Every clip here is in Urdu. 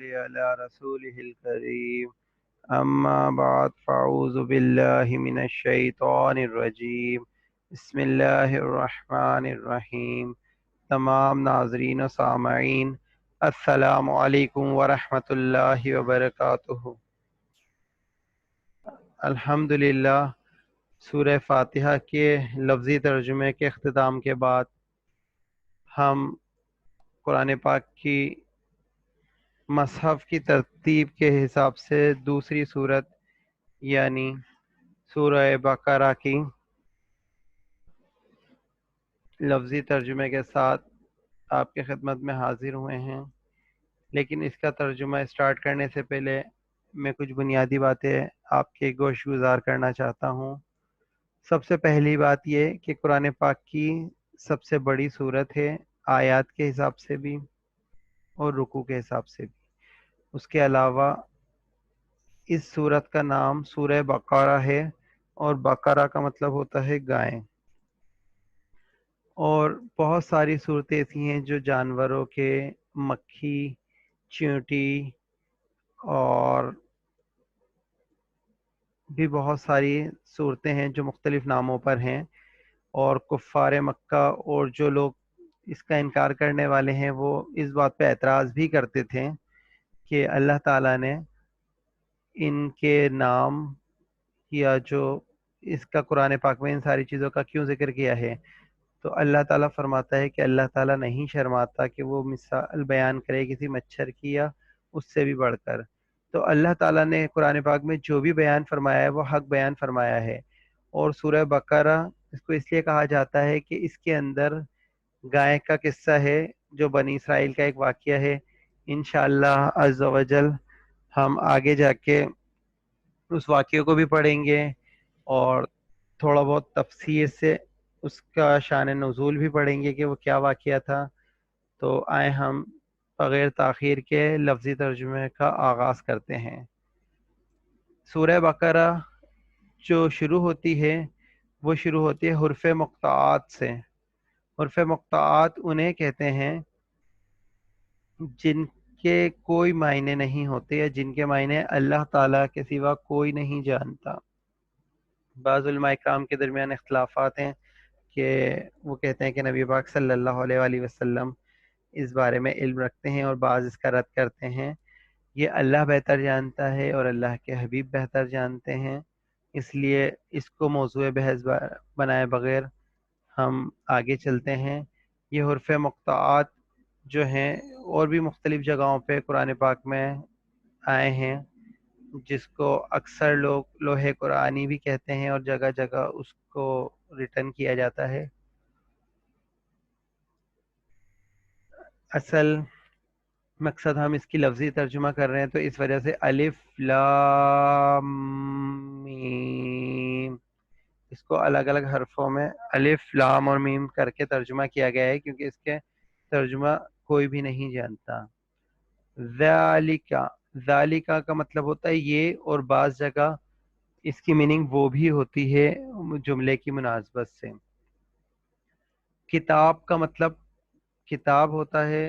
على رسوله الكريم اما بعد فاعوذ باللہ من الشیطان الرجیم بسم اللہ الرحمن الرحیم۔ تمام ناظرین و سامعین السلام علیکم ورحمۃ اللہ وبرکاتہ۔ الحمدللہ، سورہ فاتحہ کے لفظی ترجمے کے اختتام کے بعد ہم قرآن پاک کی مصحف کی ترتیب کے حساب سے دوسری صورت یعنی سورہ بقرہ کی لفظی ترجمے کے ساتھ آپ کی خدمت میں حاضر ہوئے ہیں، لیکن اس کا ترجمہ اسٹارٹ کرنے سے پہلے میں کچھ بنیادی باتیں آپ کے گوش گزار کرنا چاہتا ہوں۔ سب سے پہلی بات یہ کہ قرآن پاک کی سب سے بڑی صورت ہے، آیات کے حساب سے بھی اور رکوع کے حساب سے بھی۔ اس کے علاوہ اس صورت کا نام سورہ بقرہ ہے، اور بقرہ کا مطلب ہوتا ہے گائے۔ اور بہت ساری صورتیں ایسی ہیں جو جانوروں کے، مکھی، چیونٹی اور بھی بہت ساری صورتیں ہیں جو مختلف ناموں پر ہیں، اور کفار مکہ اور جو لوگ اس کا انکار کرنے والے ہیں وہ اس بات پہ اعتراض بھی کرتے تھے کہ اللہ تعالیٰ نے ان کے نام یا جو اس کا قرآن پاک میں ان ساری چیزوں کا کیوں ذکر کیا ہے۔ تو اللہ تعالیٰ فرماتا ہے کہ اللہ تعالیٰ نہیں شرماتا کہ وہ مثال بیان کرے کسی مچھر کی یا اس سے بھی بڑھ کر۔ تو اللہ تعالیٰ نے قرآن پاک میں جو بھی بیان فرمایا ہے وہ حق بیان فرمایا ہے۔ اور سورہ بقرہ اس کو اس لیے کہا جاتا ہے کہ اس کے اندر گائے کا قصہ ہے جو بنی اسرائیل کا ایک واقعہ ہے۔ انشاءاللہ عز و جل ہم آگے جا کے اس واقعے کو بھی پڑھیں گے اور تھوڑا بہت تفسیر سے اس کا شان نزول بھی پڑھیں گے کہ وہ کیا واقعہ تھا۔ تو آئیں ہم بغیر تاخیر کے لفظی ترجمے کا آغاز کرتے ہیں۔ سورہ بقرہ جو شروع ہوتی ہے وہ شروع ہوتی ہے حروف مقطعات سے۔ حروف مقطعات انہیں کہتے ہیں جن کے کوئی معنی نہیں ہوتے یا جن کے معنی اللہ تعالیٰ کے سوا کوئی نہیں جانتا۔ بعض علماء کرام کے درمیان اختلافات ہیں کہ وہ کہتے ہیں کہ نبی پاک صلی اللہ علیہ وآلہ وسلم اس بارے میں علم رکھتے ہیں، اور بعض اس کا رد کرتے ہیں۔ یہ اللہ بہتر جانتا ہے اور اللہ کے حبیب بہتر جانتے ہیں، اس لیے اس کو موضوع بحث بنائے بغیر ہم آگے چلتے ہیں۔ یہ حروف مقطعات جو ہیں اور بھی مختلف جگہوں پہ قرآن پاک میں آئے ہیں، جس کو اکثر لوگ لوح قرآنی بھی کہتے ہیں، اور جگہ جگہ اس کو ریٹن کیا جاتا ہے۔ اصل مقصد ہم اس کی لفظی ترجمہ کر رہے ہیں تو اس وجہ سے الف لام میم اس کو الگ الگ حرفوں میں الف لام اور میم کر کے ترجمہ کیا گیا ہے، کیونکہ اس کے ترجمہ کوئی بھی نہیں جانتا۔ ذالکا، ذالکا کا مطلب ہوتا ہے یہ، اور بعض جگہ اس کی میننگ وہ بھی ہوتی ہے جملے کی مناسبت سے۔ کتاب کا مطلب کتاب ہوتا ہے،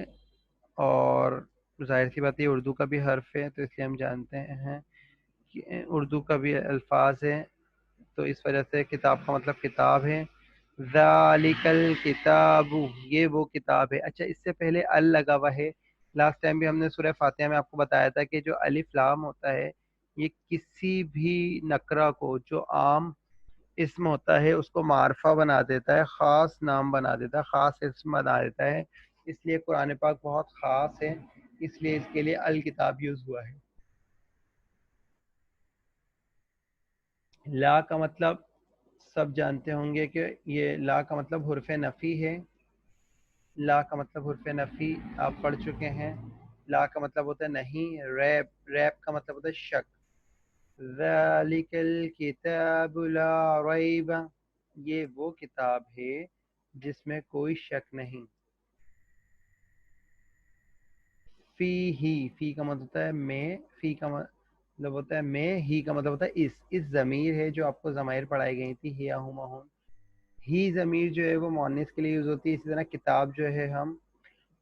اور ظاہر سی بات ہے اردو کا بھی حرف ہے تو اس لیے ہم جانتے ہیں کہ اردو کا بھی الفاظ ہے، تو اس وجہ سے کتاب کا مطلب کتاب ہے۔ ذالک الکتاب، یہ وہ کتاب ہے۔ اچھا، اس سے پہلے ال لگا ہوا ہے۔ لاسٹ ٹائم بھی ہم نے سورہ فاتحہ میں آپ کو بتایا تھا کہ جو الف لام ہوتا ہے یہ کسی بھی نکرہ کو جو عام اسم ہوتا ہے اس کو معرفہ بنا دیتا ہے، خاص نام بنا دیتا ہے، خاص اسم بنا دیتا ہے۔ اس لیے قرآن پاک بہت خاص ہے، اس لیے اس کے لیے الکتاب یوز ہوا ہے۔ لا کا مطلب سب جانتے ہوں گے کہ یہ لا کا مطلب حرف نفی ہے۔ لا کا مطلب حرف نفی آپ پڑھ چکے ہیں۔ لا کا مطلب ہوتا ہے نہیں، ریب، ریب کا مطلب ہوتا ہے شک۔ ذالک الکتاب لا ریب، یہ وہ کتاب ہے جس میں کوئی شک نہیں۔ فی ہی، فی کا مطلب ہوتا ہے میں، فی کا مطلب ہوتا ہے میں، ہی کا مطلب ہوتا ہے اس ضمیر ہے جو آپ کو ضمائر پڑھائی گئی تھی، ہیا ہما ہن۔ ہی ضمیر جو ہے وہ مؤنث کے لیے یوز ہوتی ہے، اسی طرح کتاب جو ہے ہم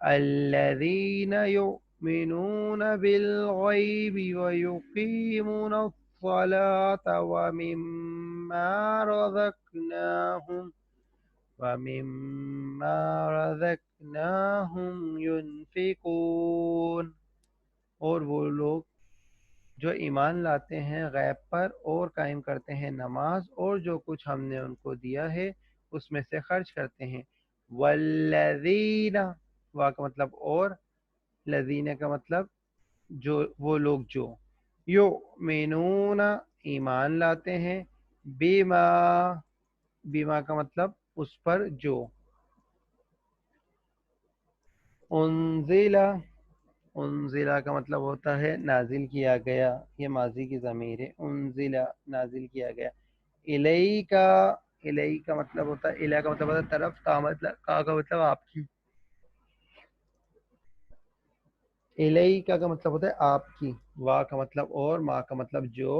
الذين يؤمنون بالغيب ويقيمون الصلاة ومما رزقناهم ينفقون اور وہ لوگ جو ایمان لاتے ہیں غیب پر اور قائم کرتے ہیں نماز، اور جو کچھ ہم نے ان کو دیا ہے اس میں سے خرچ کرتے ہیں۔ والذین وا کا مطلب اور، لذین کا مطلب جو وہ لوگ جو یؤمنون ایمان لاتے ہیں، بیما بیما کا مطلب اس پر جو، انزلہ انزلہ کا مطلب ہوتا ہے نازل کیا گیا، یہ ماضی کی ضمیر ہے، انزلہ نازل کیا گیا، الیکا الی کا مطلب ہوتا ہے، الی کا مطلب ہوتا ہے طرف، کا مطلب آپ کی، الیکا کا مطلب ہوتا ہے آپ کی، وا کا مطلب اور، ما کا مطلب جو،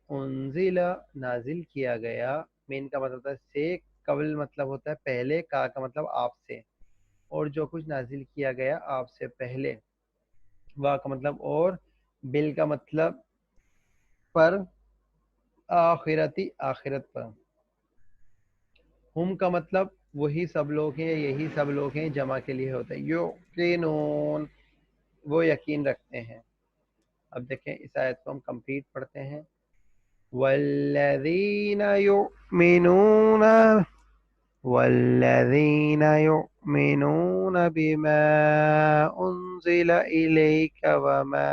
انزلہ نازل کیا گیا، من کا مطلب ہوتا ہے سے، قبل مطلب ہوتا ہے پہلے، کا کا مطلب آپ سے، اور جو کچھ نازل کیا گیا آپ سے پہلے، وا کا مطلب اور، بل کا مطلب پر، آخرتی آخرت پر، ہم کا مطلب وہی سب لوگ ہیں، یہی سب لوگ ہیں، جمع کے لیے ہوتا ہے، یقینون وہ یقین رکھتے ہیں۔ اب دیکھیں اس آیت کو ہم کمپلیٹ پڑھتے ہیں، والذین یؤمنون والذین یؤمنون بما انزل الیک وما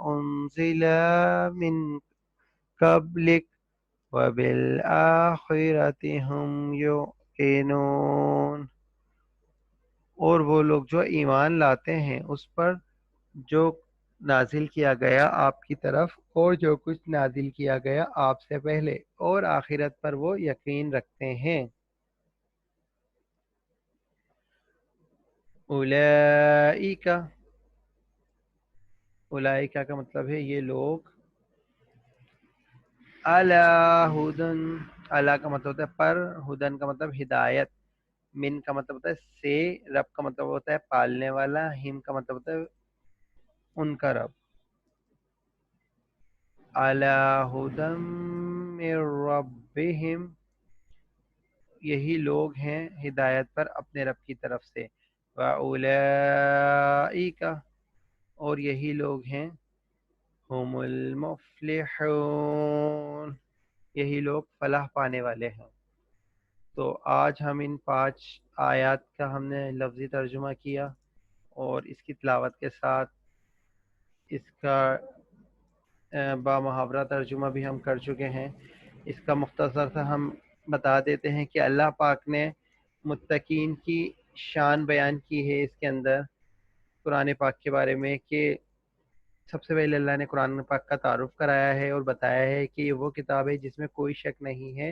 انزل من قبلک وبالآخرۃ هم یوقنون، اور وہ لوگ جو ایمان لاتے ہیں اس پر جو نازل کیا گیا آپ کی طرف، اور جو کچھ نازل کیا گیا آپ سے پہلے، اور آخرت پر وہ یقین رکھتے ہیں۔ اولئک اولئک کا مطلب ہے یہ لوگ، علی ہدن، علی کا مطلب ہوتا ہے پر، ہدن کا مطلب ہدایت، من کا مطلب ہوتا ہے سے، رب کا مطلب ہوتا ہے پالنے والا، ہم کا مطلب ہوتا ہے ان کا رب، علی ہدن من ربہم، یہی لوگ ہیں ہدایت پر اپنے رب کی طرف سے، وَأُولَئِکَ اور یہی لوگ ہیں، ہم المفلحون یہی لوگ فلاح پانے والے ہیں۔ تو آج ہم ان 5 آیات کا ہم نے لفظی ترجمہ کیا، اور اس کی تلاوت کے ساتھ اس کا با محاورہ ترجمہ بھی ہم کر چکے ہیں۔ اس کا مختصر سا ہم بتا دیتے ہیں کہ اللہ پاک نے متقین کی شان بیان کی ہے اس کے اندر قرآن پاک کے بارے میں، کہ سب سے پہلے اللہ نے قرآن پاک کا تعارف کرایا ہے اور بتایا ہے کہ یہ وہ کتاب ہے جس میں کوئی شک نہیں ہے،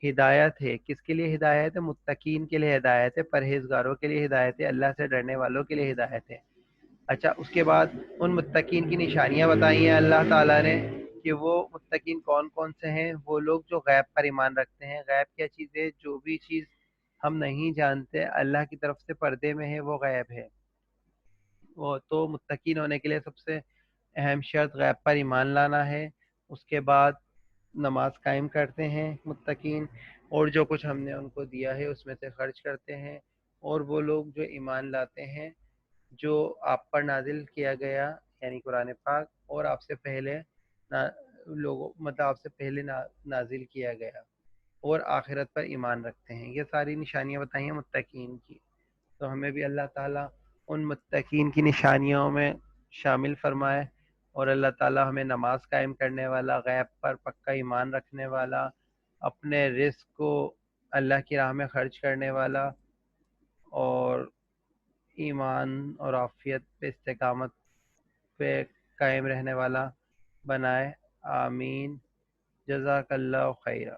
ہدایت ہے۔ کس کے لیے ہدایت ہے؟ متقین کے لیے ہدایت ہے، پرہیزگاروں کے لیے ہدایت ہے، اللہ سے ڈرنے والوں کے لیے ہدایت ہے۔ اچھا، اس کے بعد ان متقین کی نشانیاں بتائی ہیں اللہ تعالیٰ نے، کہ وہ متقین کون کون سے ہیں؟ وہ لوگ جو غیب پر ایمان رکھتے ہیں۔ غیب کیا چیز ہے؟ جو بھی چیز ہم نہیں جانتے اللہ کی طرف سے پردے میں ہے، وہ غیب ہے۔ وہ تو متقین ہونے کے لیے سب سے اہم شرط غیب پر ایمان لانا ہے۔ اس کے بعد نماز قائم کرتے ہیں متقین، اور جو کچھ ہم نے ان کو دیا ہے اس میں سے خرچ کرتے ہیں۔ اور وہ لوگ جو ایمان لاتے ہیں جو آپ پر نازل کیا گیا، یعنی قرآن پاک، اور آپ سے پہلے لوگوں مطلب آپ سے پہلے نازل کیا گیا، اور آخرت پر ایمان رکھتے ہیں۔ یہ ساری نشانیاں بتائی ہیں متقین کی۔ تو ہمیں بھی اللہ تعالیٰ ان متقین کی نشانیوں میں شامل فرمائے، اور اللہ تعالیٰ ہمیں نماز قائم کرنے والا، غیب پر پکا ایمان رکھنے والا، اپنے رزق کو اللہ کی راہ میں خرچ کرنے والا، اور ایمان اور عافیت پہ استقامت پہ قائم رہنے والا بنائے۔ آمین۔ جزاک اللہ خیرہ۔